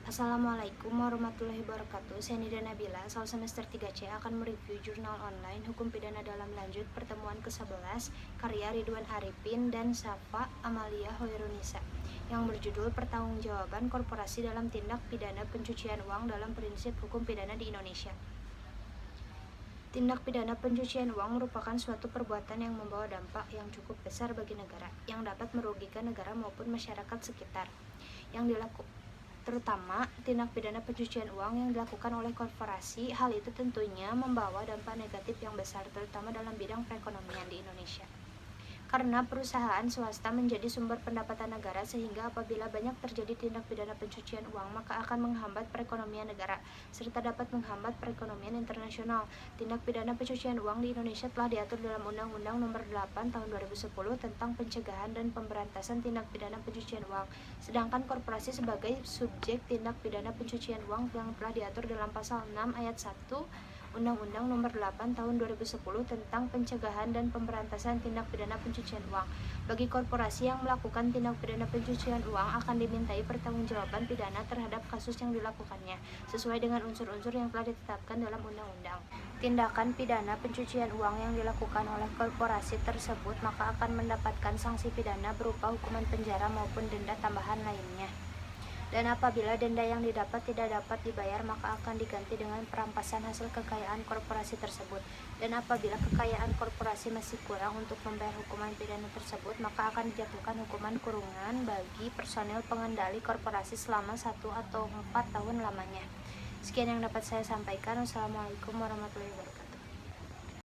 Assalamualaikum warahmatullahi wabarakatuh. Saya Nida Nabila, asal semester 3C akan mereview jurnal online Hukum Pidana Dalam Lanjut pertemuan ke-11 karya Ridwan Arifin dan Safa Amalia Hoirunisa yang berjudul Pertanggungjawaban Korporasi dalam Tindak Pidana Pencucian Uang dalam Prinsip Hukum Pidana di Indonesia. Tindak pidana pencucian uang merupakan suatu perbuatan yang membawa dampak yang cukup besar bagi negara, yang dapat merugikan negara maupun masyarakat sekitar. Terutama tindak pidana pencucian uang yang dilakukan oleh korporasi, hal itu tentunya membawa dampak negatif yang besar, terutama dalam bidang perekonomian di Indonesia. Karena perusahaan swasta menjadi sumber pendapatan negara, sehingga apabila banyak terjadi tindak pidana pencucian uang, maka akan menghambat perekonomian negara, serta dapat menghambat perekonomian internasional. Tindak pidana pencucian uang di Indonesia telah diatur dalam Undang-Undang Nomor 8 Tahun 2010 tentang pencegahan dan pemberantasan tindak pidana pencucian uang. Sedangkan korporasi sebagai subjek tindak pidana pencucian uang yang telah diatur dalam Pasal 6 Ayat 1 Undang-Undang Nomor 8 Tahun 2010 tentang pencegahan dan pemberantasan tindak pidana pencucian uang. Bagi korporasi yang melakukan tindak pidana pencucian uang akan dimintai pertanggungjawaban pidana terhadap kasus yang dilakukannya, sesuai dengan unsur-unsur yang telah ditetapkan dalam undang-undang. Tindakan pidana pencucian uang yang dilakukan oleh korporasi tersebut maka akan mendapatkan sanksi pidana berupa hukuman penjara maupun denda tambahan lainnya. Dan apabila denda yang didapat tidak dapat dibayar, maka akan diganti dengan perampasan hasil kekayaan korporasi tersebut. Dan apabila kekayaan korporasi masih kurang untuk membayar hukuman pidana tersebut, maka akan dijatuhkan hukuman kurungan bagi personil pengendali korporasi selama 1 atau 4 tahun lamanya. Sekian yang dapat saya sampaikan. Wassalamualaikum warahmatullahi wabarakatuh.